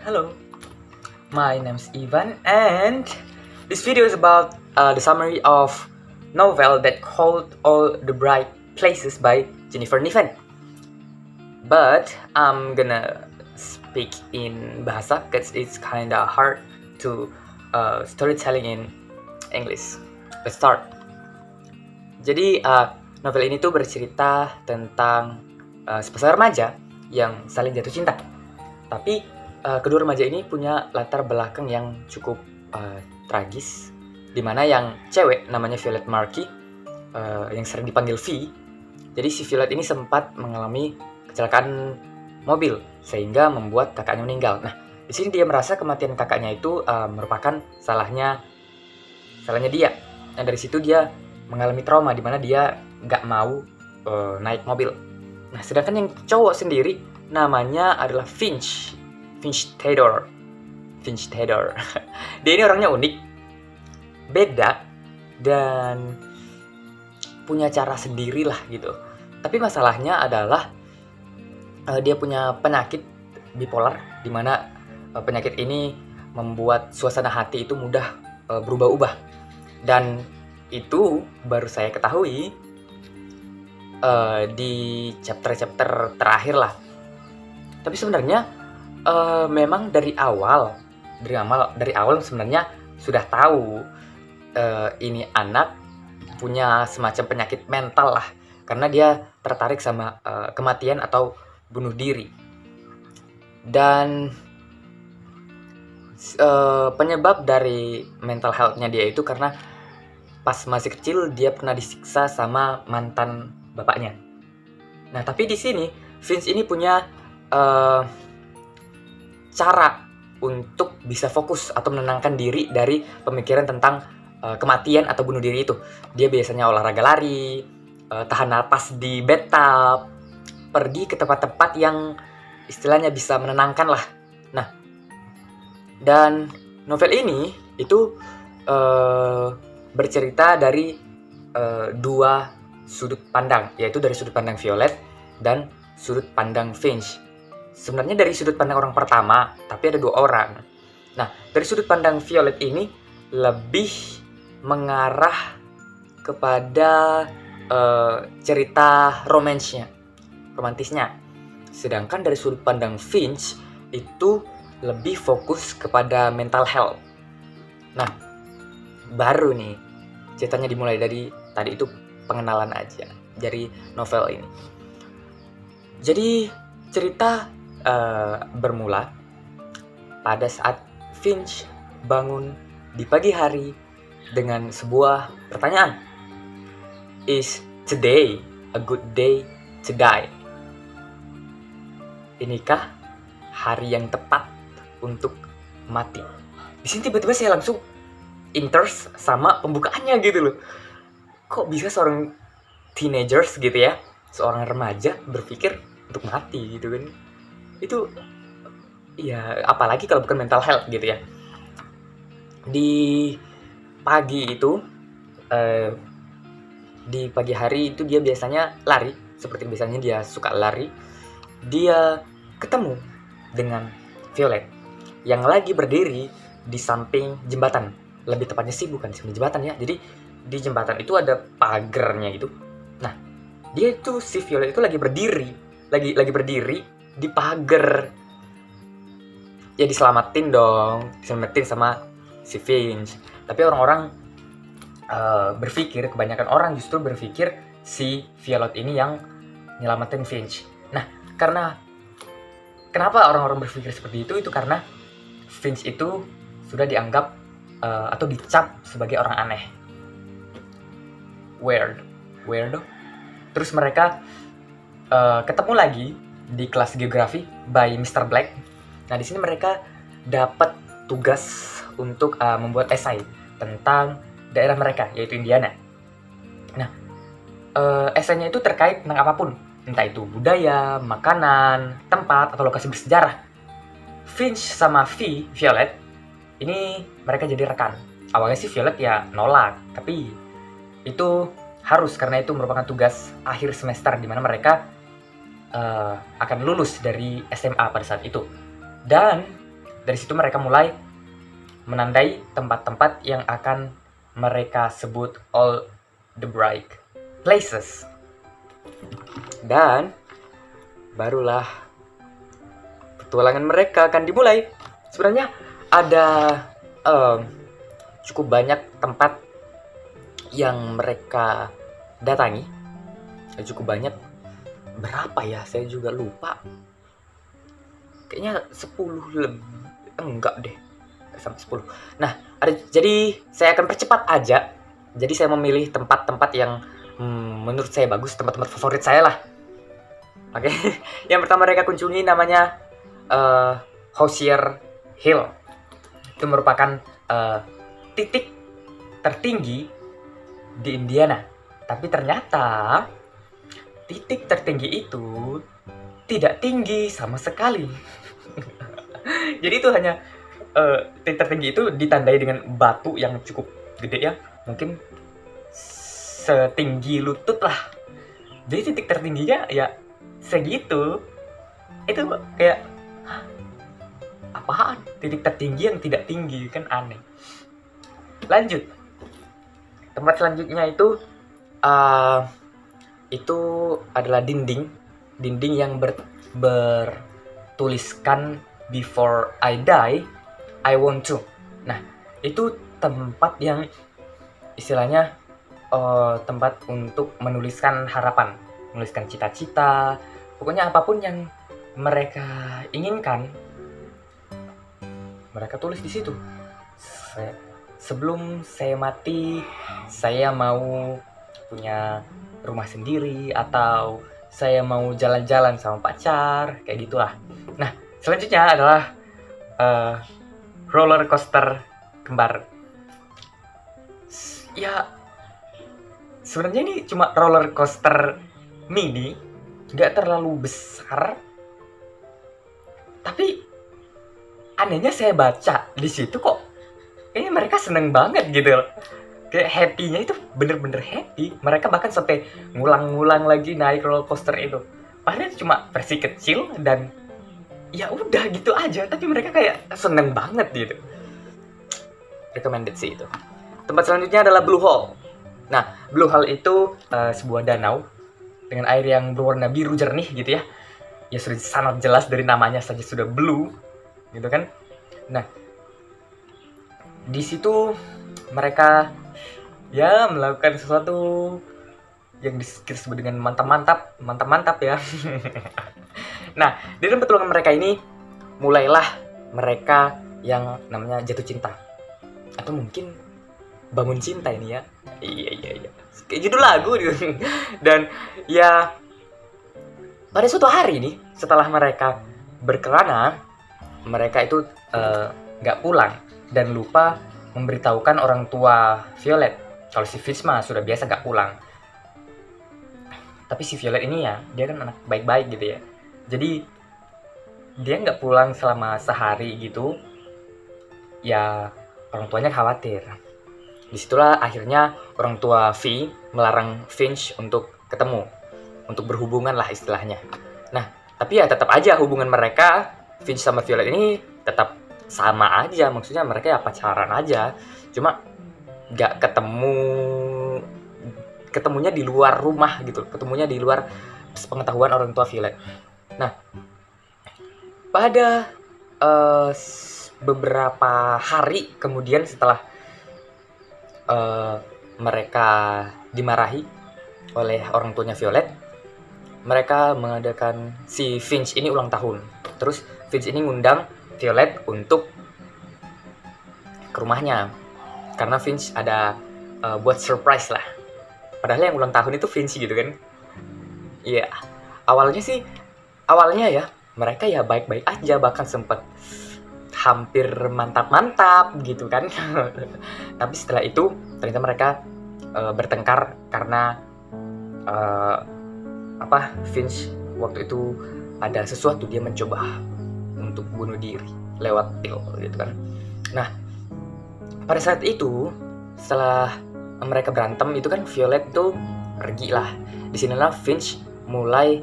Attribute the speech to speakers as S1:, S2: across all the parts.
S1: Hello, my name's Ivan, and this video is about the summary of novel that called All the Bright Places by Jennifer Niven. But I'm gonna speak in bahasa because it's kinda hard to storytelling in English. Let's start. Jadi novel ini tuh bercerita tentang sepasang remaja yang saling jatuh cinta. Tapi kedua remaja ini punya latar belakang yang cukup tragis, dimana yang cewek namanya Violet Markey, yang sering dipanggil V. Jadi si Violet ini sempat mengalami kecelakaan mobil sehingga membuat kakaknya meninggal. Nah, di sini dia merasa kematian kakaknya itu merupakan salahnya dia. Nah, dari situ dia mengalami trauma di mana dia nggak mau naik mobil. Nah, sedangkan yang cowok sendiri namanya adalah Finch Theodore. Dia ini orangnya unik, beda, dan punya cara sendiri lah gitu. Tapi masalahnya adalah dia punya penyakit bipolar, di mana penyakit ini membuat suasana hati itu mudah berubah-ubah. Dan itu baru saya ketahui di chapter terakhir lah. Tapi sebenarnya memang dari awal sebenarnya sudah tahu ini anak punya semacam penyakit mental lah, karena dia tertarik sama kematian atau bunuh diri. Dan penyebab dari mental health-nya dia itu karena pas masih kecil dia pernah disiksa sama mantan bapaknya. Nah, tapi di sini Vince ini punya cara untuk bisa fokus atau menenangkan diri dari pemikiran tentang kematian atau bunuh diri itu. Dia biasanya olahraga lari, tahan napas di bathtub, pergi ke tempat-tempat yang istilahnya bisa menenangkan lah. Nah, dan novel ini itu bercerita dari dua sudut pandang, yaitu dari sudut pandang Violet dan sudut pandang Finch. Sebenarnya dari sudut pandang orang pertama, tapi ada dua orang. Nah, dari sudut pandang Violet ini lebih mengarah kepada cerita romantisnya. Sedangkan dari sudut pandang Finch itu lebih fokus kepada mental health. Nah, baru nih ceritanya dimulai dari tadi itu pengenalan aja dari novel ini. Jadi cerita bermula pada saat Finch bangun di pagi hari dengan sebuah pertanyaan. Is today a good day to die? Inikah hari yang tepat untuk mati? Di sini tiba-tiba saya langsung interest sama pembukaannya gitu loh. Kok bisa seorang teenagers gitu ya, seorang remaja berpikir untuk mati gitu kan? Itu ya apalagi kalau bukan mental health gitu ya. Di pagi itu di pagi hari itu dia biasanya lari, seperti biasanya dia suka lari. Dia ketemu dengan Violet yang lagi berdiri di samping jembatan. Lebih tepatnya sih bukan di samping jembatan ya. Jadi di jembatan itu ada pagarnya gitu. Nah, dia itu si Violet itu lagi berdiri di pagar. Ya diselamatin sama si Finch. Tapi orang-orang kebanyakan orang justru berpikir si Violet ini yang nyelamatin Finch. Nah, kenapa orang-orang berpikir seperti itu? Itu karena Finch itu sudah dianggap atau dicap sebagai orang aneh, weirdo. Terus mereka ketemu lagi di kelas geografi by Mr. Black. Nah, di sini mereka dapat tugas untuk membuat esai tentang daerah mereka, yaitu Indiana. Nah, esainya itu terkait tentang apapun, entah itu budaya, makanan, tempat, atau lokasi bersejarah. Finch sama Violet ini mereka jadi rekan. Awalnya sih Violet ya nolak, tapi itu harus karena itu merupakan tugas akhir semester di mana mereka akan lulus dari SMA pada saat itu. Dan dari situ mereka mulai menandai tempat-tempat yang akan mereka sebut all the bright places. Dan barulah petualangan mereka akan dimulai. Sebenarnya ada cukup banyak tempat yang mereka datangi. Cukup banyak, berapa ya? Saya juga lupa. Kayaknya 10 lebih. Enggak deh, sampai 10. Nah, jadi saya akan percepat aja. Jadi saya memilih tempat-tempat yang menurut saya bagus, tempat-tempat favorit saya lah. Oke. Yang pertama mereka kunjungi namanya Hoosier Hill. Itu merupakan titik tertinggi di Indiana. Tapi ternyata titik tertinggi itu tidak tinggi sama sekali. Jadi itu hanya titik tertinggi itu ditandai dengan batu yang cukup gede ya, mungkin setinggi lutut lah. Jadi titik tertingginya ya segitu. Itu kayak, hah, apaan? Titik tertinggi yang tidak tinggi, kan aneh. Lanjut, tempat selanjutnya itu adalah dinding yang bertuliskan before I die, I want to. Nah, itu tempat yang istilahnya tempat untuk menuliskan harapan, menuliskan cita-cita, pokoknya apapun yang mereka inginkan, mereka tulis di situ. Sebelum saya mati, saya mau punya rumah sendiri, atau saya mau jalan-jalan sama pacar, kayak gitulah. Nah, selanjutnya adalah roller coaster kembar. Ya, sebenarnya ini cuma roller coaster mini, nggak terlalu besar. Tapi anehnya saya baca di situ kok kayaknya mereka seneng banget gitu loh. Kayak happy-nya itu bener-bener happy. Mereka bahkan sampai ngulang-ngulang lagi naik roller coaster itu. Padahal itu cuma versi kecil dan ya udah gitu aja. Tapi mereka kayak seneng banget gitu. Recommended sih itu. Tempat selanjutnya adalah Blue Hole. Nah, Blue Hole itu sebuah danau dengan air yang berwarna biru jernih gitu ya. Ya sudah sangat jelas dari namanya saja sudah blue gitu kan. Nah, di situ mereka ya melakukan sesuatu yang kita sebut dengan mantap ya. Nah, di dalam petualangan mereka ini mulailah mereka yang namanya jatuh cinta, atau mungkin bangun cinta ini ya. Iya, kayak judul lagu gitu. Dan ya pada suatu hari nih, setelah mereka berkelana, mereka itu nggak pulang dan lupa memberitahukan orang tua Violet. Kalau si Fitz mah sudah biasa gak pulang. Tapi si Violet ini ya, dia kan anak baik-baik gitu ya. Jadi dia gak pulang selama sehari gitu. Ya orang tuanya khawatir. Disitulah akhirnya orang tua V melarang Finch untuk ketemu, untuk berhubungan lah istilahnya. Nah, tapi ya tetap aja hubungan mereka, Finch sama Violet ini tetap sama aja. Maksudnya mereka ya pacaran aja. Cuma gak ketemunya di luar rumah gitu, ketemunya di luar pengetahuan orang tua Violet. Nah, pada beberapa hari kemudian setelah mereka dimarahi oleh orang tuanya Violet, mereka mengadakan si Finch ini ulang tahun. Terus Finch ini ngundang Violet untuk ke rumahnya. Karena Finch ada buat surprise lah. Padahal yang ulang tahun itu Finch gitu kan. Iya, awalnya ya mereka ya baik-baik aja, bahkan sempat hampir mantap-mantap gitu kan. Tapi setelah itu ternyata mereka bertengkar karena Finch waktu itu ada sesuatu, dia mencoba untuk bunuh diri lewat pil gitu kan. Nah, pada saat itu, setelah mereka berantem itu kan Violet tuh pergi lah. Disinilah Finch mulai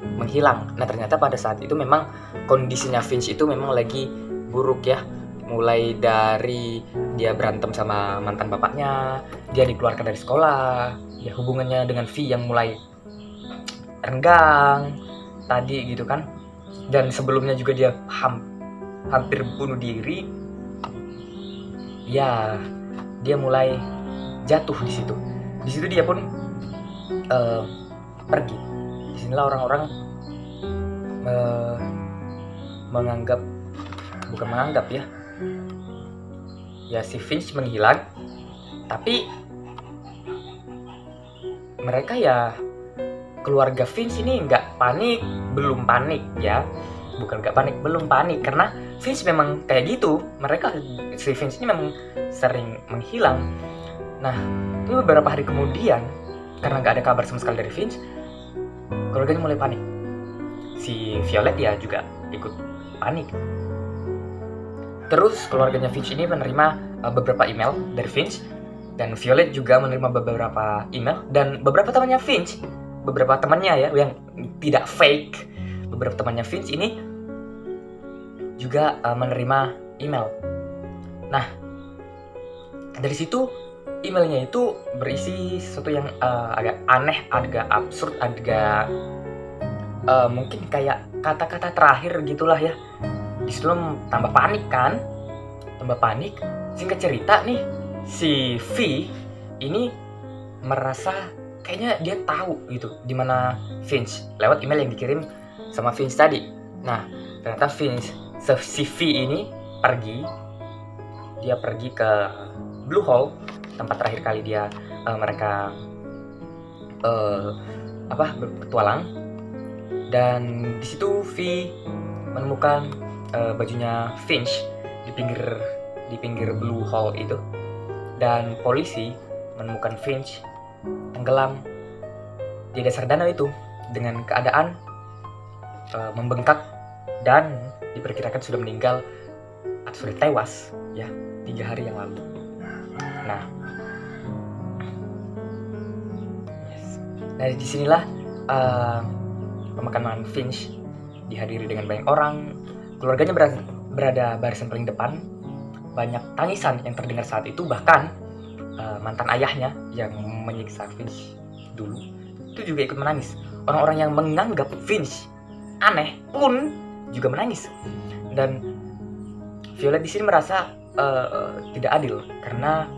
S1: menghilang. Nah ternyata pada saat itu memang kondisinya Finch itu memang lagi buruk ya. Mulai dari dia berantem sama mantan bapaknya, dia dikeluarkan dari sekolah, ya hubungannya dengan V yang mulai renggang tadi gitu kan. Dan sebelumnya juga dia hampir bunuh diri. Ya, dia mulai jatuh di situ. Di situ dia pun pergi. Disinilah orang-orang bukan menganggap ya si Finch menghilang, tapi mereka ya keluarga Finch ini belum panik ya, bukan nggak panik, belum panik karena Finch memang kayak gitu. Si Finch ini memang sering menghilang. Nah, itu beberapa hari kemudian karena nggak ada kabar sama sekali dari Finch, keluarganya mulai panik. Si Violet ya juga ikut panik. Terus keluarganya Finch ini menerima beberapa email dari Finch, dan Violet juga menerima beberapa email, dan beberapa temannya Finch, beberapa temannya ya yang tidak fake, beberapa temannya Finch ini juga menerima email. Nah, dari situ emailnya itu berisi sesuatu yang agak aneh, agak absurd, agak mungkin kayak kata-kata terakhir gitulah ya. Di situ tambah panik. Singkat cerita nih, si V ini merasa kayaknya dia tahu gitu di mana Finch lewat email yang dikirim sama Finch tadi. Nah, ternyata si V ini pergi ke Blue Hole, tempat terakhir kali mereka berpetualang. Dan di situ V menemukan bajunya Finch di pinggir Blue Hole itu, dan polisi menemukan Finch tenggelam di dasar danau itu dengan keadaan membengkak dan diperkirakan sudah meninggal atau sudah tewas ya 3 hari yang lalu. Nah, nah disinilah pemakaman Finch dihadiri dengan banyak orang. Keluarganya berada barisan paling depan. Banyak tangisan yang terdengar saat itu. Bahkan mantan ayahnya yang menyiksa Finch dulu itu juga ikut menangis. Orang-orang yang menganggap Finch aneh pun juga menangis. Dan Violet di sini merasa tidak adil karena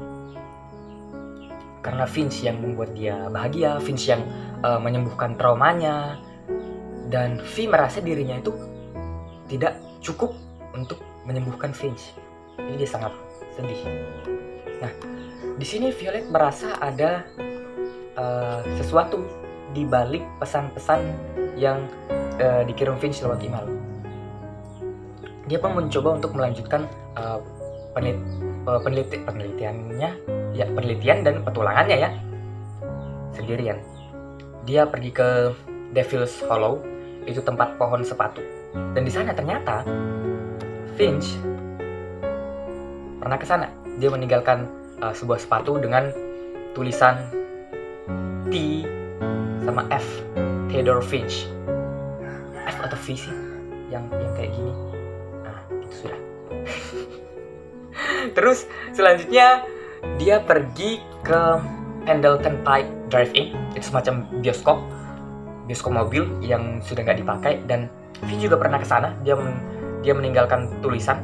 S1: Finch yang membuat dia bahagia, Finch yang menyembuhkan traumanya, dan V merasa dirinya itu tidak cukup untuk menyembuhkan Finch. Jadi dia sangat sedih. Nah, di sini Violet merasa ada sesuatu di balik pesan-pesan yang dikirim Finch lewat email. Dia pun mencoba untuk melanjutkan penelitian dan petualangannya ya sendirian. Dia pergi ke Devil's Hollow, itu tempat pohon sepatu. Dan di sana ternyata Finch pernah ke sana. Dia meninggalkan sebuah sepatu dengan tulisan T sama F, Theodore Finch. F atau V sih yang kayak gini. Nah, itu sudah. Terus selanjutnya dia pergi ke Pendleton Pike Drive-In. Itu semacam bioskop mobil yang sudah nggak dipakai, dan V juga pernah ke sana. Dia meninggalkan tulisan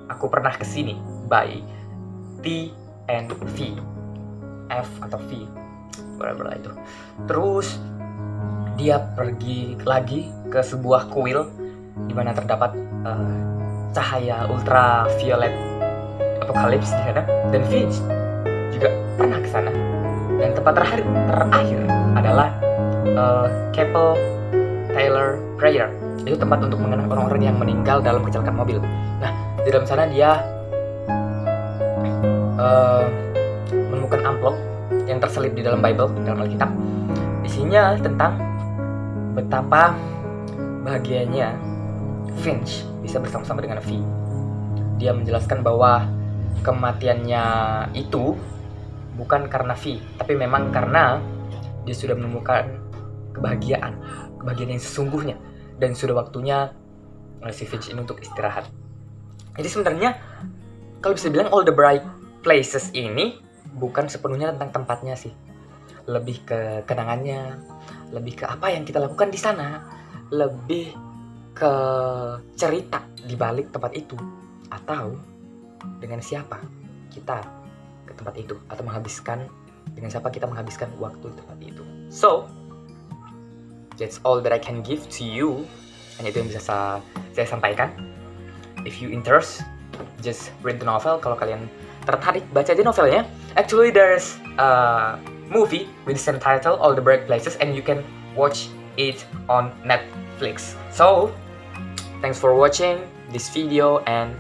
S1: aku pernah kesini by T and V, F atau V, whatever itu. Terus dia pergi lagi ke sebuah kuil di mana terdapat cahaya ultraviolet apokalips di sana, dan Finch juga pernah ke sana. Dan tempat terakhir adalah Chapel Taylor Prayer. Itu tempat untuk mengenang orang-orang yang meninggal dalam kecelakaan mobil. Nah, di dalam sana dia menemukan amplop yang terselip di dalam Bible, dalam Alkitab. Isinya tentang betapa bahagianya Finch bisa bersama-sama dengan V. Dia menjelaskan bahwa kematiannya itu bukan karena V, tapi memang karena dia sudah menemukan kebahagiaan kebahagiaan yang sesungguhnya, dan sudah waktunya si Finch ini untuk istirahat. Jadi sebenarnya kalau bisa bilang All the Bright Places ini bukan sepenuhnya tentang tempatnya sih, lebih ke kenangannya, lebih ke apa yang kita lakukan di sana, lebih ke cerita di balik tempat itu, atau dengan siapa kita ke tempat itu, atau dengan siapa kita menghabiskan waktu di tempat itu. So that's all that I can give to you. Hanya itu yang bisa saya sampaikan. If you interest, just read the novel. Kalau kalian tertarik, baca aja novelnya. Actually, there's a movie with the same title, All the Bright Places, and you can watch it on Netflix. So, thanks for watching this video and